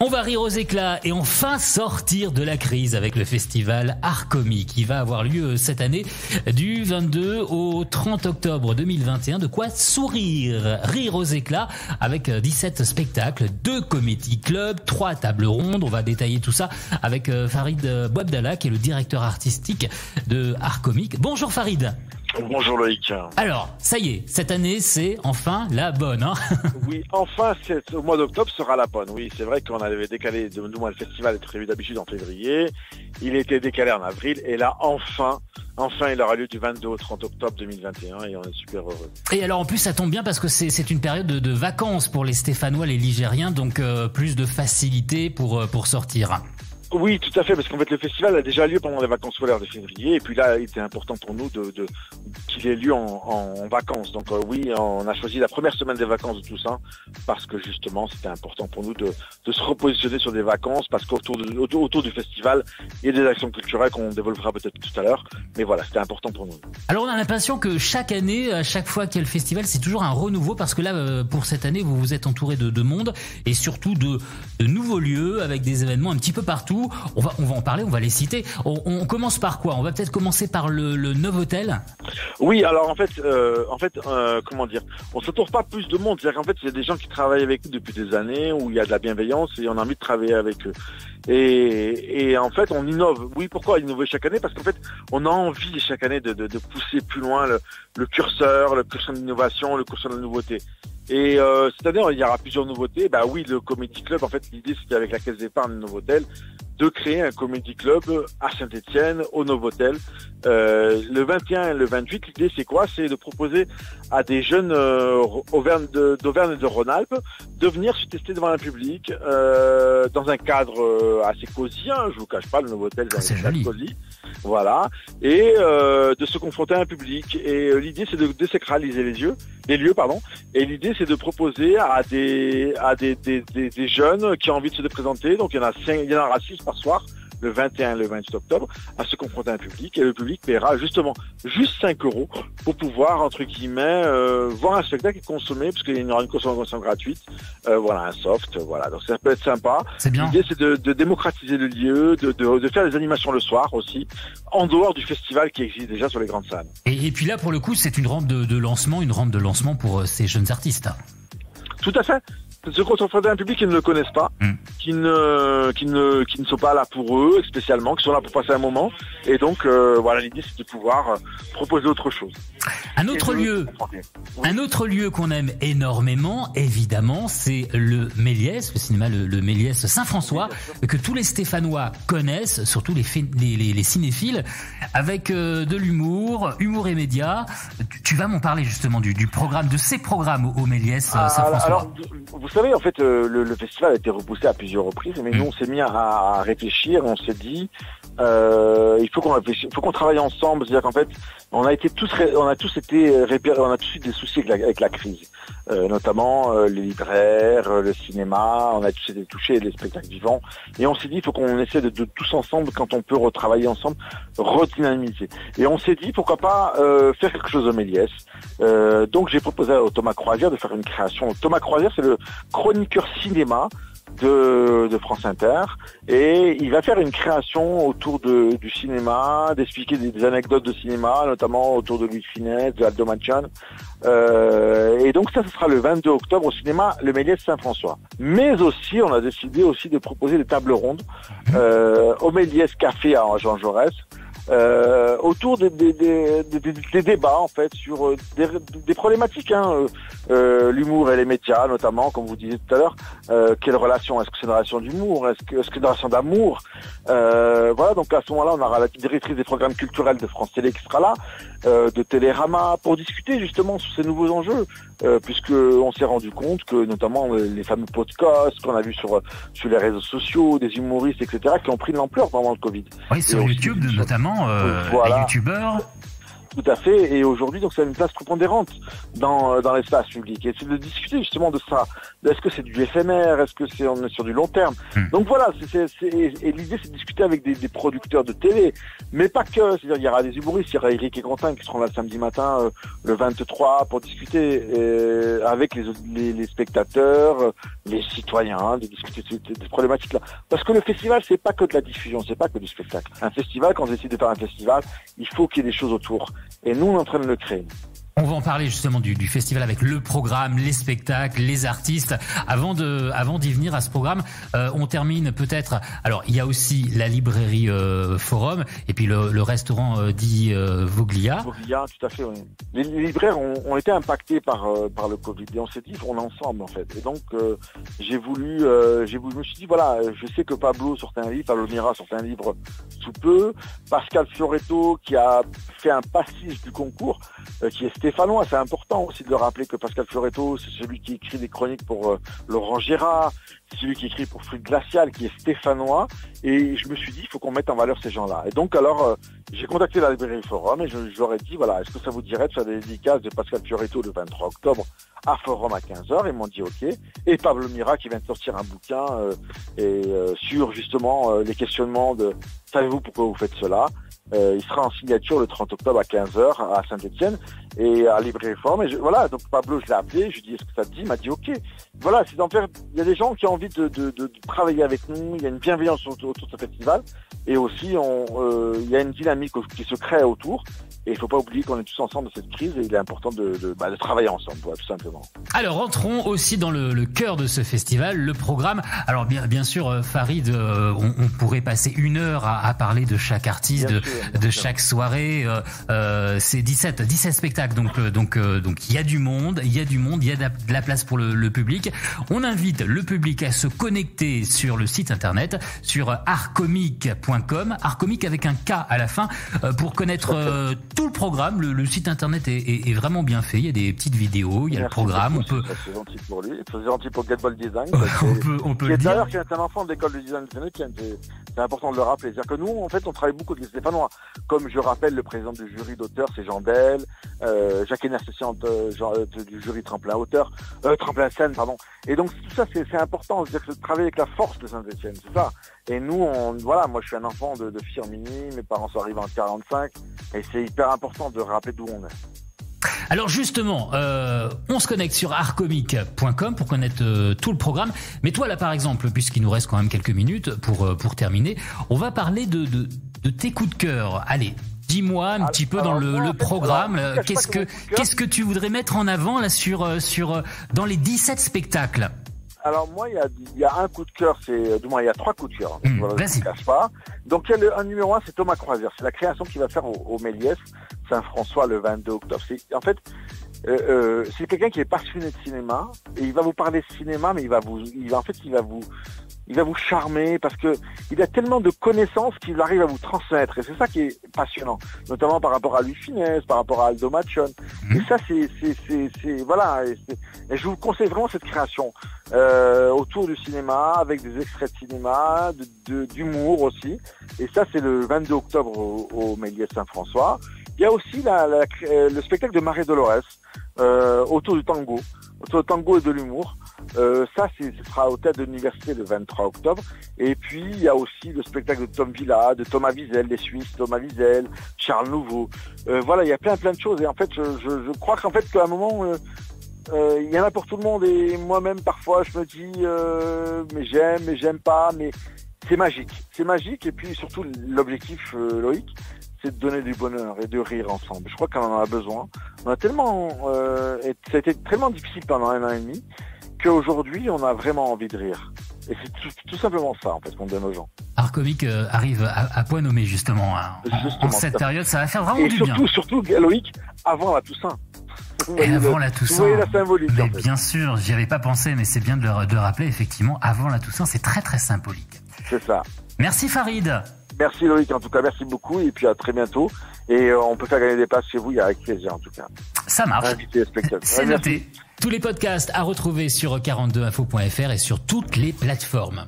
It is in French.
On va rire aux éclats et enfin sortir de la crise avec le festival Arcomi qui va avoir lieu cette année du 22 au 30 octobre 2021. De quoi sourire, rire aux éclats avec 17 spectacles, 2 comédie clubs, 3 tables rondes. On va détailler tout ça avec Farid Bouabdallah qui est le directeur artistique de Arcomi. Bonjour Farid. Bonjour Loïc. Alors, ça y est, cette année, c'est enfin la bonne, hein? Oui, enfin, au mois d'octobre sera la bonne. Oui, c'est vrai qu'on avait décalé, le festival est prévu d'habitude en février. Il était décalé en avril. Et là, enfin, il aura lieu du 22 au 30 octobre 2021 et on est super heureux. Et alors, en plus, ça tombe bien parce que c'est une période de vacances pour les Stéphanois, les Ligériens, donc plus de facilité pour sortir. Oui, tout à fait, parce qu'en fait le festival a déjà lieu pendant les vacances scolaires de février, et puis là il était important pour nous qu'il ait lieu en vacances. Donc oui, on a choisi la première semaine des vacances de Toussaint, parce que justement c'était important pour nous de se repositionner sur des vacances, parce qu'autour du festival, il y a des actions culturelles qu'on développera peut-être tout à l'heure, mais voilà, c'était important pour nous. Alors on a l'impression que chaque année, à chaque fois qu'il y a le festival, c'est toujours un renouveau, parce que là, pour cette année, vous vous êtes entouré de monde, et surtout de nouveaux lieux, avec des événements un petit peu partout. On va en parler, on va les citer. On commence par quoi? On va peut-être commencer par le Novotel. Oui, alors en fait, comment dire, on s'entoure pas plus de monde. C'est-à-dire qu'en fait, il y a des gens qui travaillent avec nous depuis des années, où il y a de la bienveillance et on a envie de travailler avec eux. Et en fait, on innove. Oui, pourquoi innover chaque année? Parce qu'en fait, on a envie chaque année de pousser plus loin le curseur d'innovation, le curseur de la nouveauté. Et cette année, il y aura plusieurs nouveautés. Bah oui, le Comedy Club, en fait, l'idée c'était avec la Caisse d'épargne Novotel de créer un Comedy Club à Saint-Étienne, au Novotel. Le 21 et le 28, l'idée c'est quoi? C'est de proposer à des jeunes d'Auvergne et de Rhône-Alpes de venir se tester devant un public dans un cadre assez cosy, hein, je vous cache pas, le Novotel c'est un cadre cosy. Voilà, et de se confronter à un public. Et l'idée c'est de désacraliser les lieux, et l'idée c'est de proposer à des jeunes qui ont envie de se présenter. Donc il y en aura 6 par soir, le 21 et le 28 octobre, à se confronter à un public, et le public paiera justement juste 5 € pour pouvoir, entre guillemets, voir un spectacle et consommer, parce qu'il y aura une consommation gratuite, voilà, un soft, voilà, donc ça peut être sympa. C'est bien. L'idée c'est de démocratiser le lieu, de faire des animations le soir aussi, en dehors du festival qui existe déjà sur les grandes salles. Et puis là, pour le coup, c'est une rampe de lancement pour ces jeunes artistes. Tout à fait. Se confronter à un public qui ne le connaissent pas, qui ne sont pas là pour eux spécialement, qui sont là pour passer un moment. Et donc voilà, l'idée c'est de pouvoir proposer autre chose. Un autre lieu qu'on aime énormément, évidemment, c'est le Méliès, le cinéma le Méliès Saint-François, que tous les Stéphanois connaissent, surtout les cinéphiles, avec de l'humour et médias. Tu vas m'en parler justement du programme, de ces programmes au Méliès Saint-François. Alors, vous savez, en fait, le festival a été repoussé à plusieurs reprises, mais nous on s'est mis à réfléchir, on s'est dit il faut qu'on travaille ensemble. C'est-à-dire qu'en fait, on a tous eu des soucis avec la crise, notamment les libraires, le cinéma. On a tous été touchés, les spectacles vivants, et on s'est dit il faut qu'on essaie de tous ensemble, quand on peut retravailler ensemble, redynamiser. Et on s'est dit pourquoi pas faire quelque chose au Méliès. Donc j'ai proposé à Thomas Croisière de faire une création. Thomas Croisière, c'est le chroniqueur cinéma de France Inter, et il va faire une création autour du cinéma, d'expliquer des anecdotes de cinéma, notamment autour de Louis de Funès, de Aldo Manchon. Et donc ça, ce sera le 22 octobre au cinéma Le Méliès Saint-François. Mais aussi, on a décidé aussi de proposer des tables rondes au Méliès Café à Jean Jaurès, autour des débats en fait sur des problématiques, l'humour et les médias notamment, comme vous disiez tout à l'heure. Quelle relation? Est-ce que c'est une relation d'humour? Est-ce que c'est une relation d'amour? Voilà, donc à ce moment-là, on aura la directrice des programmes culturels de France Télé qui sera là, de Télérama, pour discuter justement sur ces nouveaux enjeux, puisque on s'est rendu compte que notamment les fameux podcasts qu'on a vus sur les réseaux sociaux, des humoristes, etc., qui ont pris de l'ampleur pendant le Covid. Oui, sur YouTube notamment, voilà. les youtubeurs. Tout à fait. Et aujourd'hui, donc, c'est une place prépondérante dans l'espace public. Et c'est de discuter justement de ça. Est-ce que c'est du éphémère? Est-ce que on est sur du long terme? Donc voilà. Et l'idée, c'est de discuter avec des producteurs de télé, mais pas que. C'est-à-dire, il y aura des humoristes. Il y aura Eric et Quentin qui seront là le samedi matin, le 23, pour discuter avec les spectateurs, les citoyens, de discuter de ces problématiques-là. Parce que le festival, c'est pas que de la diffusion, c'est pas que du spectacle. Un festival, quand on décide de faire un festival, il faut qu'il y ait des choses autour. Et nous, on est en train de le créer. On va en parler justement du festival avec le programme, les spectacles, les artistes. Avant d'y venir à ce programme, on termine peut-être. Alors, il y a aussi la librairie Forum et puis le restaurant dit Voglia. Voglia, tout à fait. Oui. Les libraires ont été impactés par le Covid et on s'est dit on est ensemble en fait. Et donc je me suis dit voilà, je sais que Pablo sortait un livre, Pablo Mira sortait un livre sous peu. Pascal Fioretto qui a fait un pastis du concours, qui est stéphanois. C'est important aussi de le rappeler que Pascal Fioretto, c'est celui qui écrit des chroniques pour Laurent Gérard, c'est celui qui écrit pour Fluide Glacial, qui est stéphanois. Et je me suis dit, il faut qu'on mette en valeur ces gens-là. Et donc alors, j'ai contacté la librairie Forum et je leur ai dit, voilà, est-ce que ça vous dirait de faire des dédicaces de Pascal Fioretto le 23 octobre à Forum à 15h? Ils m'ont dit OK. Et Pablo Mira qui vient de sortir un bouquin sur justement les questionnements de savez-vous pourquoi vous faites cela? Il sera en signature le 30 octobre à 15h à Saint-Etienne et à Librairie Forum. Et voilà, donc Pablo, je l'ai appelé, je lui ai dit est-ce que ça te dit? Il m'a dit OK. Voilà, c'est d'en faire. Il y a des gens qui ont envie de travailler avec nous. Il y a une bienveillance autour de ce festival et aussi il y a une dynamique qui se crée autour. Et il ne faut pas oublier qu'on est tous ensemble dans cette crise et il est important de travailler ensemble, voilà, tout simplement. Alors, rentrons aussi dans le cœur de ce festival, le programme. Alors, bien sûr, Farid, on pourrait passer 1 heure à parler de chaque artiste, de chaque soirée. C'est 17 spectacles, donc il y a du monde, il y a de la place pour le public. On invite le public à se connecter sur le site internet, sur artcomic.com, artcomic avec un K à la fin, pour connaître tout le programme. Le site internet est vraiment bien fait. Il y a des petites vidéos, il y a le programme. C'est gentil pour lui, c'est gentil pour Get Ball Design. on peut le dire. D'ailleurs, qui est un enfant de l'école de design de Saint-Etienne. C'est important de le rappeler. C'est-à-dire que nous, en fait, on travaille beaucoup avec les Stéphanois. Comme je rappelle, le président du jury d'auteur, c'est Jean Bel, Jacqueline associante du jury tremplin scène, pardon. Et donc tout ça, c'est important. C'est-à-dire que travailler avec la force de Saint-Etienne, c'est ça. Et nous, moi, je suis un enfant de Firminy. Mes parents sont arrivés en 45, et c'est hyper important de rappeler d'où on est. Alors justement, on se connecte sur artcomic.com pour connaître tout le programme. Mais toi là, par exemple, puisqu'il nous reste quand même quelques minutes pour terminer, on va parler de tes coups de cœur. Allez, dis-moi un petit peu dans le programme. Qu'est-ce que tu voudrais mettre en avant là dans les 17 spectacles? Alors moi, il y a un coup de cœur, du moins il y a 3 coups de cœur. Voilà, je ne cache pas. Donc il y a un numéro 1, c'est Thomas Croisière. C'est la création qu'il va faire au Méliès Saint-François le 22 octobre. En fait, c'est quelqu'un qui est passionné de cinéma et il va vous parler de cinéma, mais il va vous charmer parce que il a tellement de connaissances qu'il arrive à vous transmettre. Et c'est ça qui est passionnant, notamment par rapport à Louis Finesse, par rapport à Aldo Machon. Et ça, voilà. Et je vous conseille vraiment cette création autour du cinéma, avec des extraits de cinéma, d'humour aussi. Et ça, c'est le 22 octobre au Méliès Saint-François. Il y a aussi le spectacle de Marie Dolores autour du tango et de l'humour. Ça, ce sera au Théâtre de l'Université le 23 octobre. Et puis, il y a aussi le spectacle de Tom Villa, de Thomas Wiesel, les Suisses, Thomas Wiesel, Charles Nouveau. Voilà, il y a plein de choses. Et en fait, je crois qu'en fait, qu'à un moment, il y en a pour tout le monde. Et moi-même, parfois, je me dis, mais j'aime pas. Mais c'est magique. C'est magique. Et puis, surtout, l'objectif, Loïc, c'est de donner du bonheur et de rire ensemble. Je crois qu'on en a besoin. On a tellement, ça a été tellement difficile pendant 1 an et demi, qu'aujourd'hui, on a vraiment envie de rire. Et c'est tout simplement ça, en fait, qu'on donne aux gens. Artcomic arrive à point nommé, justement. En cette période, ça va faire vraiment du bien. Et surtout, Loïc, avant la Toussaint. Avant la Toussaint. Vous voyez la symbolique. Mais bien sûr, j'y avais pas pensé, mais c'est bien de le rappeler, effectivement. Avant la Toussaint, c'est très, très symbolique. C'est ça. Merci, Farid. Merci, Loïc. En tout cas, merci beaucoup. Et puis, à très bientôt. Et on peut faire gagner des places chez vous, avec plaisir, en tout cas. Ça marche. C'est noté. Merci. Tous les podcasts à retrouver sur 42info.fr et sur toutes les plateformes.